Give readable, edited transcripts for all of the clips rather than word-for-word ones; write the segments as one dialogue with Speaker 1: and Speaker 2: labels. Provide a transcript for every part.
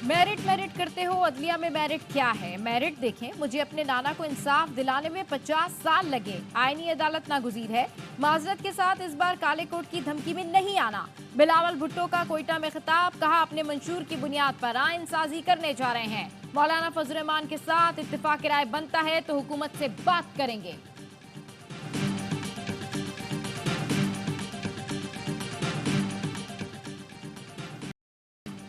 Speaker 1: Merit merit करते हो, अदलिया में मेरिट क्या है? मेरिट देखें, मुझे अपने नाना को इंसाफ दिलाने में 50 साल लगे। आईनी अदालत नागुज़ीर है। माजरत के साथ इस बार काले कोट की धमकी में नहीं आना। बिलावल भुट्टो का कोयटा में खिताब, कहा अपने मंशूर की बुनियाद पर आइन साजी करने जा रहे हैं। मौलाना फजल रहमान के साथ इत्तेफाक राय बनता है तो हुकूमत से बात करेंगे।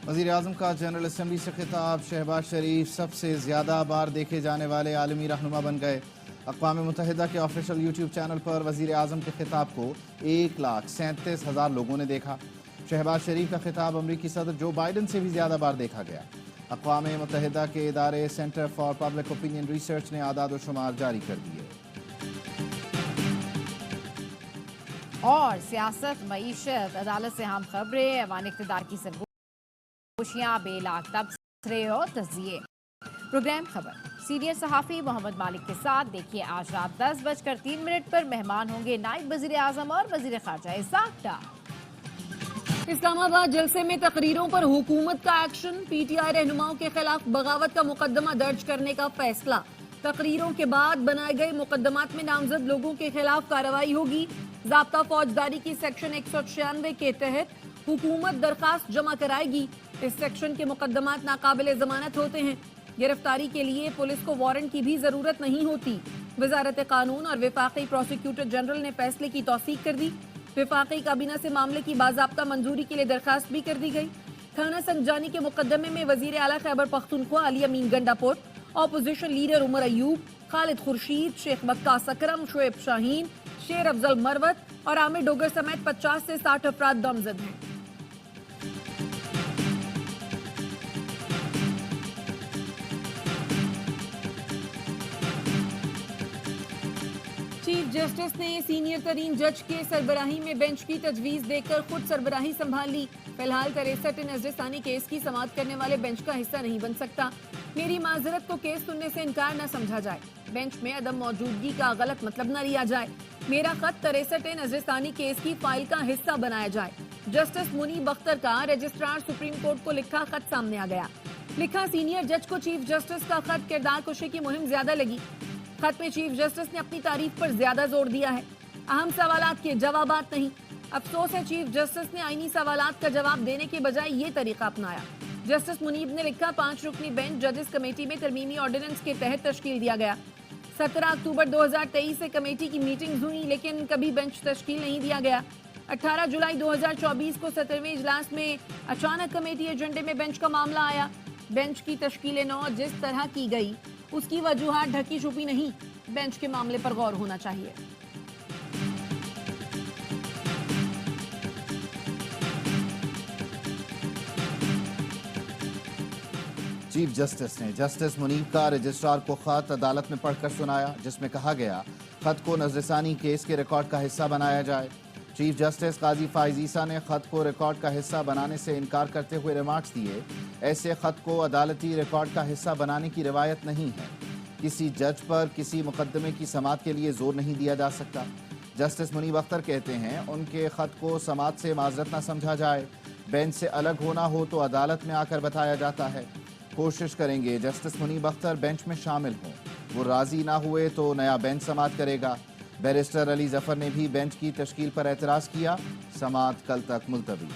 Speaker 2: वज़ीर-ए-आज़म का जनरल असम्बली से खिताब, शहबाज शरीफ सबसे ज़्यादा बार देखे जाने वाले आलमी रहनुमा बन गए। अक़वाम मुत्तहिदा के ऑफिशियल यूट्यूब चैनल पर वज़ीर-ए-आज़म के खिताब को 1,37,000 लोगों ने देखा। शहबाज शरीफ का खिताब अमरीकी सदर जो बाइडन से भी ज़्यादा बार देखा गया। अक़वाम मुत्तहिदा के इदारे centre for public opinion research ने आदाद व शुमार जारी कर दिए।
Speaker 1: और सियासत, मईशत, अदालत से हम खबरें, ऐवान इक़्तिदार की सरगोशियां, बेलाग तबसरे और तज़िये। प्रोग्राम खबर सीनियर सहाफ़ी मोहम्मद मालिक के साथ देखिए आज रात 10:03 पर। मेहमान होंगे नायब वज़ीर आज़म और वज़ीर ख़ारजा इसाक डार।
Speaker 3: इस्लामाबाद जलसे में तकरीरों पर हुकूमत का एक्शन, पीटीआई रहनुमाओं के खिलाफ बगावत का मुकदमा दर्ज करने का फैसला। तकरीरों के बाद बनाए गए मुकदमात में नामजद लोगों के खिलाफ कार्रवाई होगी। ज़ाब्ता फौजदारी की सेक्शन 196 के तहत हुकूमत दरखास्त जमा कराएगी। इस सेक्शन के मुकदमात नाकाबिले जमानत होते हैं। गिरफ्तारी के लिए पुलिस को वारंट की भी जरूरत नहीं होती। वजारत कानून और वफाकी प्रोसिक्यूटर जनरल ने फैसले की तौसीक कर दी। वफाकी काबीना से मामले की बाज़ाब्ता मंजूरी के लिए दरखास्त भी कर दी गई। थाना संजानी के मुकदमे में वजीर आला खैबर पख्तूनख्वा अली अमीन गंडापुर, ऑपोजिशन लीडर उमर अयूब, खालिद खुर्शीद, शेख वक्कास अकरम, शोएब शाहीन, शेर अफजल मरवत और आमिर डोगर समेत 50 से 60 अफराद नामजद हैं। चीफ जस्टिस ने सीनियर तरीन जज के सरबराही में बेंच की तजवीज देकर खुद सरबराही संभाल ली। फिलहाल 63 नजरसानी केस की समाअत करने वाले बेंच का हिस्सा नहीं बन सकता। मेरी माजरत को केस सुनने से इनकार न समझा जाए। बेंच में अदम मौजूदगी का गलत मतलब न लिया जाए। मेरा खत 63 नजरसानी केस की फाइल का हिस्सा बनाया जाए। जस्टिस मुनीब अख्तर का रजिस्ट्रार सुप्रीम कोर्ट को लिखा खत सामने आ गया। लिखा, सीनियर जज को चीफ जस्टिस का खत किरदार कुशी की मुहिम ज्यादा लगी। खत में चीफ जस्टिस ने अपनी तारीफ पर ज्यादा जोर दिया है, अहम सवालात के जवाबात नहीं। अफसोस है चीफ जस्टिस ने आईनी सवालात का जवाब देने के बजाय ये तरीका अपनाया। जस्टिस मुनीब ने लिखा, 5 रुकनी बेंच जजेस कमेटी में तरमीमी ऑर्डिनेंस के तहत तश्कील दिया गया। 17 अक्टूबर 2023 से कमेटी की मीटिंग हुई लेकिन कभी बेंच तश्कील नहीं दिया गया। 18 जुलाई 2024 को 17वें इजलास में अचानक कमेटी एजेंडे में बेंच का मामला आया। बेंच की तश्कील नौ जिस तरह की गई उसकी वजूहात ढकी छुपी नहीं। बेंच के मामले पर गौर होना चाहिए।
Speaker 2: चीफ जस्टिस ने जस्टिस मुनीब का रजिस्ट्रार को खत अदालत में पढ़कर सुनाया, जिसमें कहा गया खत को नजरसानी केस के रिकॉर्ड का हिस्सा बनाया जाए। चीफ जस्टिस काजी फाइज ईसा ने खत को रिकॉर्ड का हिस्सा बनाने से इनकार करते हुए रिमार्क्स दिए, ऐसे खत को अदालती रिकॉर्ड का हिस्सा बनाने की रिवायत नहीं है। किसी जज पर किसी मुकदमे की समाअत के लिए जोर नहीं दिया जा सकता। जस्टिस मुनीब अख्तर कहते हैं उनके खत को समाअत से माजरत न समझा जाए। बेंच से अलग होना हो तो अदालत में आकर बताया जाता है। कोशिश करेंगे जस्टिस मुनीब अख्तर बेंच में शामिल हों। वो राजी ना हुए तो नया बेंच समाअत करेगा। बैरिस्टर अली जफर ने भी बेंच की तश्कील पर एतराज किया। समाअत कल तक मुलतवी।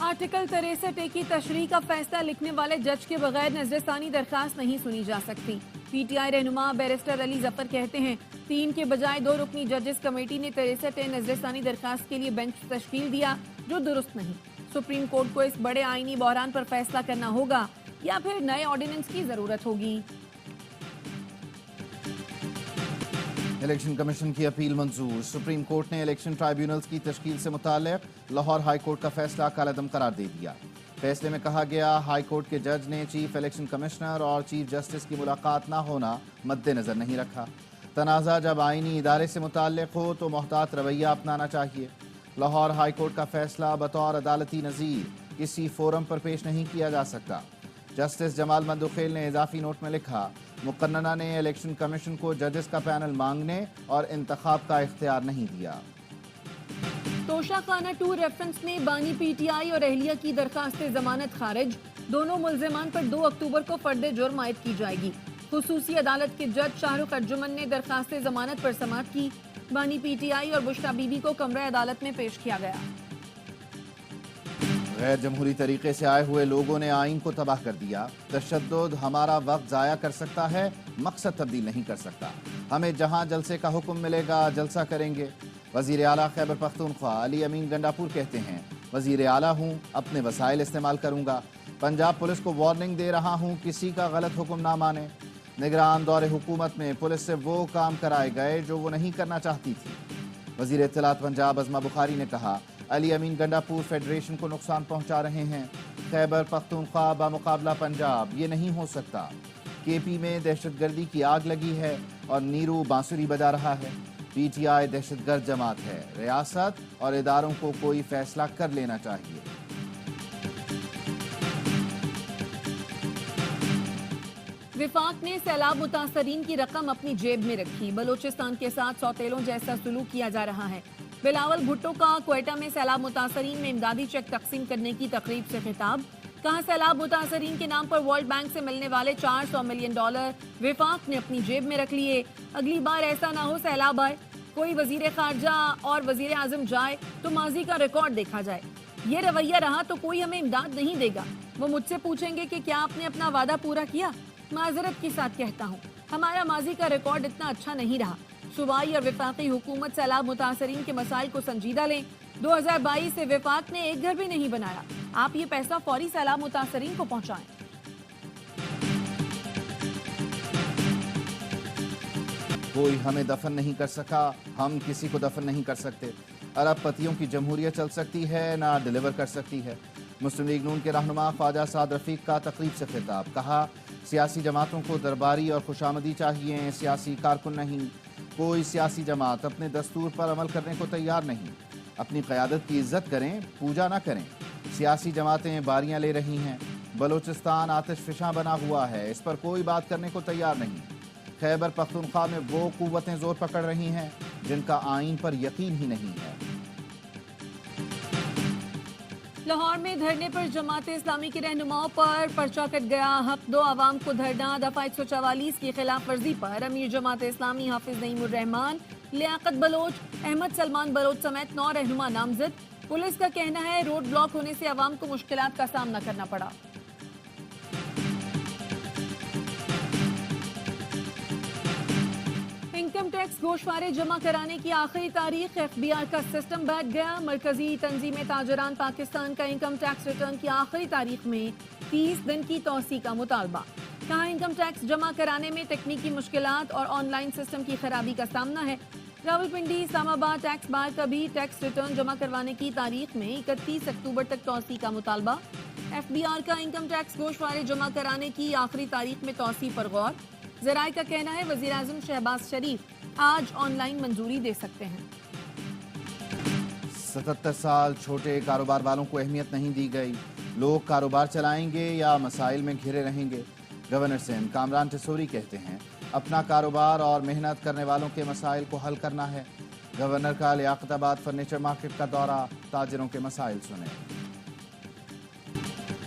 Speaker 3: आर्टिकल 63A की तशरीह का फैसला लिखने वाले जज के बगैर नजरसानी दरखास्त नहीं सुनी जा सकती। पीटीआई रहनुमा बैरिस्टर अली जफर कहते हैं 3 के बजाय 2 रुकनी जजेस कमेटी ने 63A नजरसानी दरखास्त के लिए बेंच तश्कील दिया जो दुरुस्त नहीं। सुप्रीम कोर्ट को इस बड़े आईनी बहरान पर फैसला करना होगा या फिर नए ऑर्डिनेंस की जरूरत होगी।
Speaker 2: इलेक्शन कमीशन की अपील मंजूर। सुप्रीम कोर्ट ने इलेक्शन ट्राइब्यूनल्स की तश्कील से मुताल्लिक लाहौर हाई कोर्ट का फैसला कालअदम करार दे दिया। फैसले में कहा गया, हाई कोर्ट के जज ने चीफ इलेक्शन कमिश्नर और चीफ जस्टिस की मुलाकात ना होना मद्देनजर नहीं रखा। तनाज़ा जब आईनी इदारे से मुताल्लिक हो तो मोहतात रवैया अपनाना चाहिए। लाहौर हाई कोर्ट का फैसला बतौर अदालती नज़ीर किसी फोरम पर पेश नहीं किया जा सकता। जस्टिस जमाल मंदुखेल ने इजाफी नोट में लिखा, मुकन्नना ने इलेक्शन कमीशन को जजेस का पैनल मांगने और इंतखाब का इख्तियार नहीं दिया।
Speaker 3: तो گوشہ خانہ 2 ریفرنس میں بانی پی ٹی آئی اور اہلیہ کی درخواست ضمانت خارج. دونوں ملزمان پر 2 اکتوبر کو فرد جرم عائد کی جائے گی. خصوصی عدالت کے جج شاہ رخ ارجمن نے درخواست ضمانت پر سماعت کی. بانی پی ٹی آئی اور بشرا بی بی کو کمرہ عدالت میں پیش کیا گیا.
Speaker 2: غیر جمہوری طریقے سے آئے ہوئے لوگوں نے آئین کو تباہ کر دیا. تشدد ہمارا وقت ضائع کر سکتا ہے، مقصد تبدیل نہیں کر سکتا. ہمیں جہاں جلسے کا حکم ملے گا جلسہ کریں گے. وزیر اعلیٰ خیبر پختونخوا علی امین گنڈاپور کہتے ہیں وزیر اعلیٰ ہوں، اپنے وسائل استعمال کروں گا. پنجاب پولیس کو وارننگ دے رہا ہوں، کسی کا غلط حکم نہ مانے. نگران دور حکومت میں پولیس سے وہ کام کرائے گئے جو وہ نہیں کرنا چاہتی تھی. وزیر اطلاعات پنجاب عظمہ بخاری نے کہا علی امین گنڈاپور فیڈریشن کو نقصان پہنچا رہے ہیں. خیبر پختونخوا بمقابلہ پنجاب یہ نہیں ہو سکتا. کے پی میں دہشت گردی کی آگ لگی ہے اور نیرو بانسری بجا رہا ہے. پی ٹی آئی دہشت گرد جماعت ہے. ریاست اور اداروں کو کوئی فیصلہ کر لینا چاہیے.
Speaker 3: وفاق نے سیلاب متاثرین کی رقم اپنی جیب میں رکھی. بلوچستان کے ساتھ سوتیلوں جیسا سلوک کیا جا رہا ہے. بلاول بھٹو کا کوئٹہ میں سیلاب متاثرین میں امدادی چیک تقسیم کرنے کی تقریب سے خطاب. کہا سیلاب متاثرین کے نام پر ورلڈ بینک سے ملنے والے $400 ملین وفاق نے اپنی جیب میں رکھ لیے. اگلی بار ایسا نہ ہو سیلاب آئے، کوئی وزیر خارجہ اور وزیر اعظم جائے تو ماضی کا ریکارڈ دیکھا جائے. یہ رویہ رہا تو کوئی ہمیں امداد نہیں دے گا. وہ مجھ سے پوچھیں گے کہ کیا آپ نے اپنا وعدہ پورا کیا. معذرت کے ساتھ کہتا ہوں ہمارا ماضی کا ریکارڈ اتنا اچھا نہیں رہا. صوبائی اور وفاقی حکومت سیلاب متاثرین کے مسائل کو سنجیدہ لیں. 2022 سے وفاق نے ایک گھر بھی نہیں بنایا. آپ یہ پیسہ فوری سیلاب متاثرین کو پہنچائیں.
Speaker 2: کوئی ہمیں دفن نہیں کر سکا، ہم کسی کو دفن نہیں کر سکتے. ارب پتیوں کی جمہوریت چل سکتی ہے نہ ڈیلیور کر سکتی ہے. مسلم لیگ نون کے رہنما خواجہ سعد رفیق کا تقریب سے خطاب. کہا سیاسی جماعتوں کو درباری اور خوشامدی چاہیے، سیاسی کارکن نہیں. کوئی سیاسی جماعت اپنے دستور پر عمل کرنے کو تیار نہیں. اپنی قیادت کی عزت کریں، پوجا نہ کریں. سیاسی جماعتیں باریاں لے رہی ہیں. بلوچستان آتش فشاں بنا ہوا ہے، اس پر کوئی بات کرنے کو تیار نہیں. خیبر پختونخوا میں وہ قوتیں زور پکڑ رہی ہیں جن کا آئین پر یقین ہی نہیں ہے.
Speaker 3: لاہور میں دھرنے پر جماعت اسلامی کے رہنماؤں پر پرچہ کٹ گیا. حق دو عوام کو دھرنا دفعہ 144 کی خلاف ورزی پر امیر جماعت اسلامی حافظ نعیم الرحمان، لیاقت بلوچ، احمد سلمان بلوچ سمیت 9 رہنما نامزد. پولیس کا کہنا ہے روڈ بلاک ہونے سے عوام کو مشکلات کا سامنا کرنا پڑا. انکم ٹیکس گوشوارے جمع کرانے کی آخری تاریخ. ایف بی آر کا سسٹم بیٹھ گیا. مرکزی تنظیم تاجران پاکستان کا انکم ٹیکس ریٹرن کی آخری تاریخ میں 30 دن کی توسیع کا مطالبہ. کہا انکم ٹیکس جمع کرانے میں تکنیکی مشکلات اور آن لائن سسٹم کی خرابی کا سامنا ہے. راولپنڈی اسلام آباد ٹیکس بار کا بھی ٹیکس ریٹرن جمع کروانے کی تاریخ میں 31 اکتوبر تک توسیع کا مطالبہ. ایف بی آر کا انکم ٹیکس گوشوارے جمع کرانے کی آخری تاریخ میں توسیع پر غور. ذرائع کا کہنا ہے وزیر اعظم شہباز شریف آج آن لائن منظوری دے سکتے ہیں.
Speaker 2: 77 سال چھوٹے کاروبار والوں کو اہمیت نہیں دی گئی. لوگ کاروبار چلائیں گے یا مسائل میں گھرے رہیں گے. گورنر سندھ کامران ٹسوری کہتے ہیں اپنا کاروبار اور محنت کرنے والوں کے مسائل کو حل کرنا ہے. گورنر کا لیاقت آباد فرنیچر مارکیٹ کا دورہ، تاجروں کے مسائل سنے.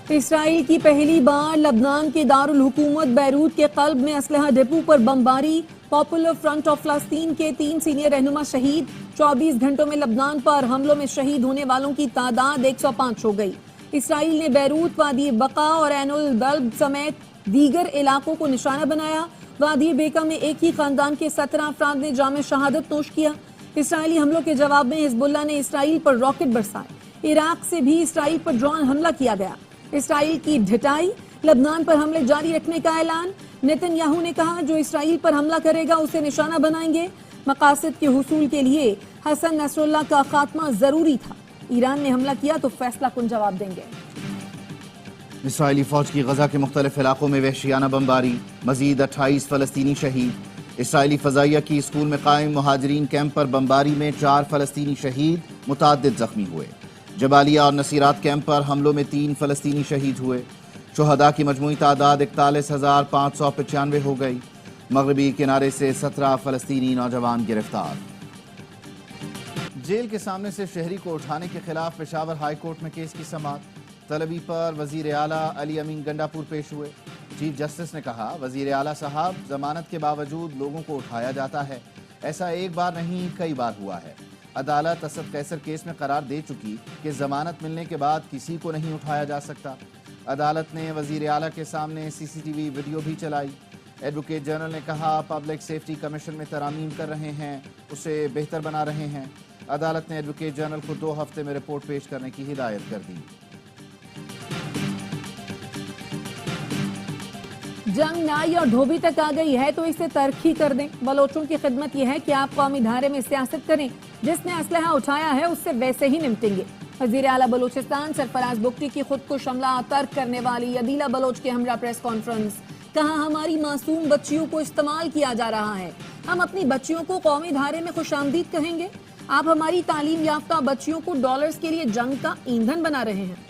Speaker 3: اسرائیل کی پہلی بار لبنان کے دارالحکومت بیروت کے قلب میں اسلحہ ڈپو پر بمباری. پاپولر فرنٹ آف فلسطین کے 3 سینئر رہنما شہید. 24 گھنٹوں میں لبنان پر حملوں میں شہید ہونے والوں کی تعداد 105 ہو گئی. اسرائیل نے بیروت، وادی بقا اور عین البلد سمیت دیگر علاقوں کو نشانہ بنایا. وادی بیکا میں ایک ہی خاندان کے 17 افراد نے جام شہادت نوش کیا. اسرائیلی حملوں کے جواب میں حزب اللہ نے اسرائیل پر راکٹ برسائے. عراق سے بھی اسرائیل پر ڈرون حملہ کیا گیا. اسرائیل کی ڈھٹائی، لبنان پر حملے جاری رکھنے کا اعلان. نیتن یاہو نے کہا جو اسرائیل پر حملہ کرے گا اسے نشانہ بنائیں گے. مقاصد کے حصول کے لیے حسن نصر اللہ کا خاتمہ ضروری تھا. ایران نے حملہ کیا تو فیصلہ کن جواب دیں گے.
Speaker 2: اسرائیلی فوج کی غزہ کے مختلف علاقوں میں وحشیانہ بمباری، مزید 28 فلسطینی شہید. اسرائیلی فضائیہ کی اسکول میں قائم مہاجرین کیمپ پر بمباری میں 4 فلسطینی شہید، متعدد زخمی ہوئے. جبالیہ اور نصیرات کیمپ پر حملوں میں 3 فلسطینی شہید ہوئے. شہداء کی مجموعی تعداد 41,595 ہو گئی. مغربی کنارے سے 17 فلسطینی نوجوان گرفتار. जेल के सामने से शहरी को उठाने के खिलाफ पेशावर हाई कोर्ट में केस की समाअत। तलबी पर वजीर आला अली अमीन गंडापुर पेश हुए। चीफ जस्टिस ने कहा, वजीर आला साहब, जमानत के बावजूद लोगों को उठाया जाता है। ऐसा एक बार नहीं कई बार हुआ है। अदालत असद कैसर केस में करार दे चुकी कि जमानत मिलने के बाद किसी को नहीं उठाया जा सकता। अदालत ने वजीर आला के सामने CCTV वीडियो भी चलाई। एडवोकेट जनरल ने कहा, पब्लिक सेफ्टी कमीशन में तरामीम कर रहे हैं, उसे बेहतर बना रहे हैं। अदालत ने एडवोकेट जनरल को 2 हफ्ते में रिपोर्ट पेश करने की हिदायत कर दी।
Speaker 3: जंग नाई और धोबी तक आ गई है तो इसे तरक्की कर दें। बलोचों की खिदमत यह है कि आप कौमी धारे में सियासत करें। जिसने असलहा उठाया है उससे वैसे ही निपटेंगे। वजीर आला बलूचिस्तान सरफराज बुगटी की खुद को शमला तर्क करने वाली अदीला बलोच के हमरा प्रेस कॉन्फ्रेंस। कहा, हमारी मासूम बच्चियों को इस्तेमाल किया जा रहा है। हम अपनी बच्चियों को कौमी धारे में खुशामदीद कहेंगे। आप हमारी तालीम याफ्ता बच्चियों को डॉलर्स के लिए जंग का ईंधन बना रहे हैं।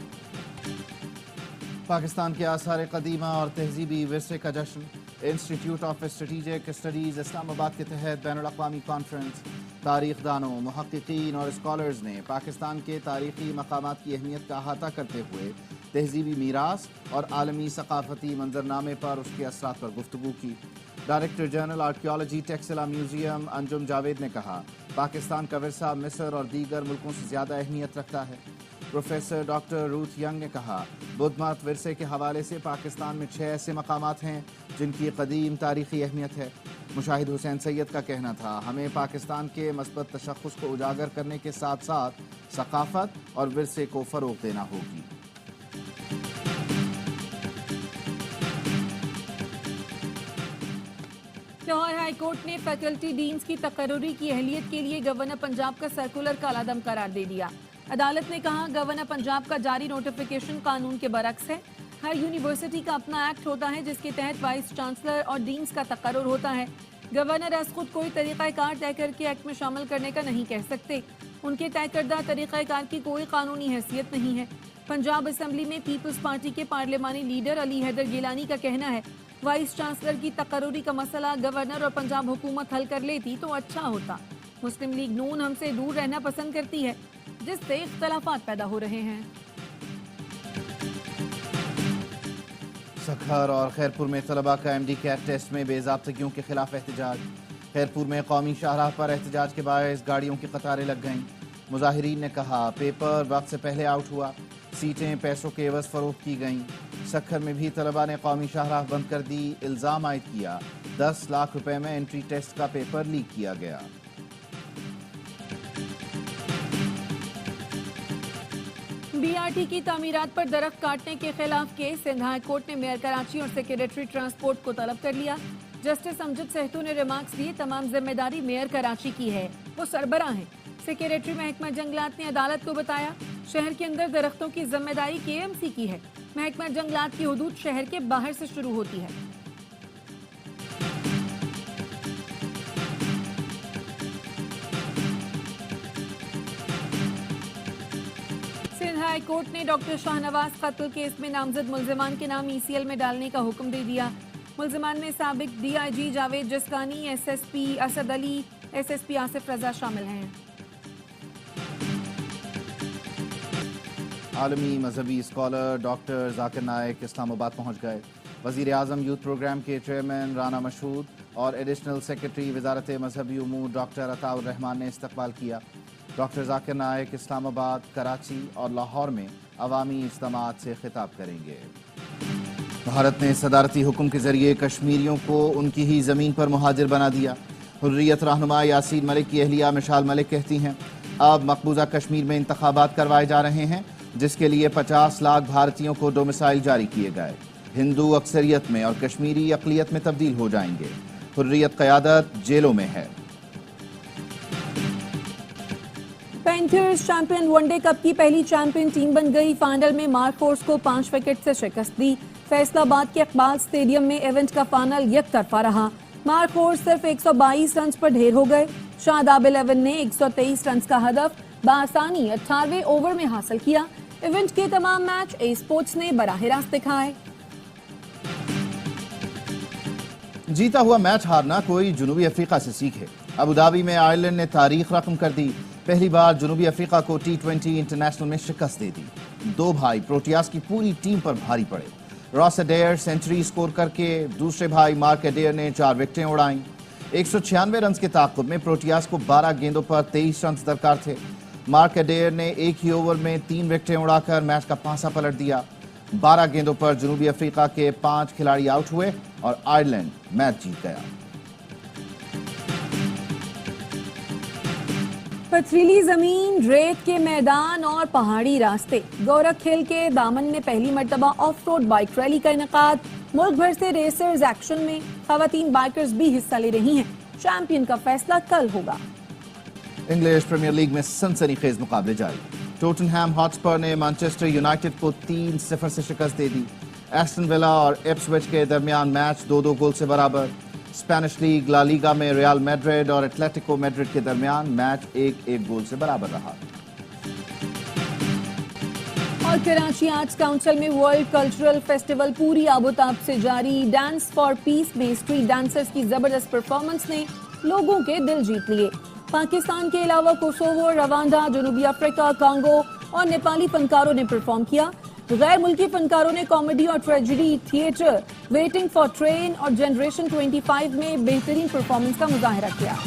Speaker 2: पाकिस्तान के आसार कदीमा और तहजीबी विरसे का जश्न। Institute of strategic studies Islamabad के तहत बैनुल-अक़वामी कॉन्फ्रेंस। तारीख दानों, मुहक्किकीन और स्कॉलर्स ने पाकिस्तान के तारीखी मकामात की अहमियत का अहाता करते हुए तहजीबी मीरास और आलमी सकाफती मंजरनामे पर उसके असरात पर गुफ्तगू की। Director general archaeology Taxila museum Anjum Javed ने कहा, पाकिस्तान का विरसा मिस्र और दीगर मुल्कों से ज़्यादा अहमियत रखता है। प्रोफेसर डॉक्टर रूथ यंग ने कहा, बुद्ध मत विरसे के हवाले से पाकिस्तान में 6 ऐसे मकामात हैं जिनकी कदीम तारीखी अहमियत है। मुशाहिद हुसैन सैयद का कहना था, हमें पाकिस्तान के मस्बत तशख़्ख़ुस को उजागर करने के साथ साथ सकाफत और विरसे को फ़रोग़ देना होगी।
Speaker 3: लाहौर हाई कोर्ट ने फैकल्टी डीन्स की तकर्रुरी की अहलियत के लिए गवर्नर पंजाब का सर्कुलर कालादम करार दे दिया। अदालत ने कहा, गवर्नर पंजाब का जारी नोटिफिकेशन कानून के बरक्स है। हर यूनिवर्सिटी का अपना एक्ट होता है जिसके तहत वाइस चांसलर और डीन्स का तकर्रुर होता है। गवर्नर आज खुद कोई तरीक़ाकार तय करके एक्ट में शामिल करने का नहीं कह सकते। उनके तय करदा तरीक़ाकार की कोई कानूनी हैसियत नहीं है। पंजाब असम्बली में पीपल्स पार्टी के पार्लिमानी लीडर अली हैदर गिलानी का कहना है, वाइस चांसलर की तकर्रुरी का मसला गवर्नर और पंजाब हुकूमत हल कर लेती तो अच्छा होता। मुस्लिम लीग नून हमसे दूर रहना पसंद करती है, जिससे इख्तलाफात पैदा हो रहे हैं।
Speaker 2: सखर और खैरपुर में तलबा का MD कैट टेस्ट में बेज़ाब्तगियों के खिलाफ एहतजाज। खैरपुर में कौमी शाहराह पर एहतजाज के बायस गाड़ियों की कतारें लग गईं। मुजाहिरीन ने कहा, पेपर वक्त से पहले आउट हुआ, सीटें पैसों के एवज फरोख्त की गईं। सखर में भी तलबा ने कौमी शाहराह बंद कर दी। इल्ज़ाम आयद किया, 10 लाख रुपए में एंट्री टेस्ट का पेपर लीक किया गया।
Speaker 3: BRT की तामीरात पर दरख्त काटने के खिलाफ केस। सिंध हाई कोर्ट ने मेयर कराची और सेक्रेटरी ट्रांसपोर्ट को तलब कर लिया। जस्टिस अमजद सहतू ने रिमार्क्स दिए, तमाम जिम्मेदारी मेयर कराची की है, वो सरबराह हैं। सेक्रेटरी महकमा जंगलात ने अदालत को बताया, शहर के अंदर दरख्तों की जिम्मेदारी KMC की है। महकमा जंगलात की हुदूद शहर के बाहर से शुरू होती है। सिंध हाई कोर्ट ने डॉक्टर शाहनवाज कत्ल केस में नामजद मुल्जिमान के नाम ECL में डालने का हुक्म दे दिया। मुल्जिमान में साबिक DIG Javed जसकानी, SSP Asad Ali, SSP Asif रजा शामिल हैं।
Speaker 2: आलमी मजहबी स्कॉलर डॉक्टर जाकिर नाइक इस्लामाबाद पहुँच गए। वज़ीर आज़म यूथ प्रोग्राम के चेयरमैन राना मशहूद और एडिशनल सेक्रेटरी वजारत मजहबी उमूर डॉक्टर अताउर रहमान ने इस्तकबाल किया। डॉक्टर जाकिर नाइक इस्लामाबाद, कराची और लाहौर में अवामी इज्तिमात से खिताब करेंगे। भारत ने सदारती हुक्म के जरिए कश्मीरियों को उनकी ही ज़मीन पर मुहाजिर बना दिया। हुर्रियत रहनुमा यासीन मलिक की अहलिया मिशाल मलिक कहती हैं, अब मकबूजा कश्मीर में इंतखाबात करवाए जा रहे हैं, जिसके लिए 50 लाख भारतीयों को डोमिसाइल जारी किए गए। हिंदू अक्सरियत में और कश्मीरी अक़लियत में तब्दील हो जाएंगे। हुर्रियत क़यादत जेलों में है।
Speaker 3: पैंथर्स चैंपियन वनडे कप की पहली चैंपियन टीम बन गई। फाइनल में मार्क फोर्स को 5 विकेट से शिकस्त दी। फैसलाबाद के इकबाल स्टेडियम में इवेंट का फाइनल यकतरफा रहा। मार्क फोर्स सिर्फ 122 रन पर ढेर हो गए। शादाब 11 ने 123 रन का हदफ बासानी 18वें ओवर में हासिल किया। इवेंट के तमाम मैच ए स्पोर्ट्स ने बराह रास्त दिखाए।
Speaker 2: जीता हुआ मैच हारना कोई जनूबी अफ्रीका से सीखे। अबू धाबी में आयरलैंड ने तारीख रकम कर दी। पहली बार जनूबी अफ्रीका को T20 इंटरनेशनल में शिकस्त दे दी। दो भाई प्रोटियास की पूरी टीम पर भारी पड़े। रॉस एडेयर सेंचुरी स्कोर करके दूसरे भाई मार्क एडेयर ने 4 विकेटें उड़ाईं। 196 रन के ताक़ुब में प्रोटियास को 12 गेंदों पर 23 रन दरकार थे। मार्क एडेयर ने एक ही ओवर में 3 विकेटें उड़ाकर मैच का पासा पलट दिया। 12 गेंदों पर जनूबी अफ्रीका के 5 खिलाड़ी आउट हुए और आयरलैंड मैच जीत गया।
Speaker 3: पथरीली जमीन, रेत के मैदान और पहाड़ी रास्ते, गौरख खेल के दामन में पहली मर्तबा ऑफ रोड बाइक रैली का इनेकाद। मुल्क भर से रेसर्स एक्शन में, खवातीन बाइकर्स भी हिस्सा ले रही हैं। चैंपियन का फैसला कल होगा।
Speaker 2: इंग्लिश प्रीमियर लीग में सनसनीखेज मुकाबले जारी। टोटनहैम हॉटस्पर ने मैनचेस्टर यूनाइटेड को 3-0 से शिकस्त दे दी। एस्टन विला और इप्सविच के दरमियान मैच 2-2 गोल से बराबर। स्पेनिश लीग ला लीगा में रियल मैड्रिड और एटलेटिको मैड्रिड के दरमियान मैच 1-1 गोल से बराबर रहा।
Speaker 3: और कराची आर्ट्स काउंसिल में वर्ल्ड कल्चरल फेस्टिवल पूरी आबोताब से जारी। डांस फॉर पीस में स्ट्रीट डांसर्स की जबरदस्त परफॉर्मेंस ने लोगों के दिल जीत लिए। पाकिस्तान के अलावा कोसोवो, रवांडा, जनूबी अफ्रीका, कांगो और नेपाली फनकारों ने परफॉर्म किया। गैर मुल्की फनकारों ने कॉमेडी और tragedy theatre, waiting for train और जनरेशन 25 में बेहतरीन परफॉर्मेंस का मुजाहरा किया।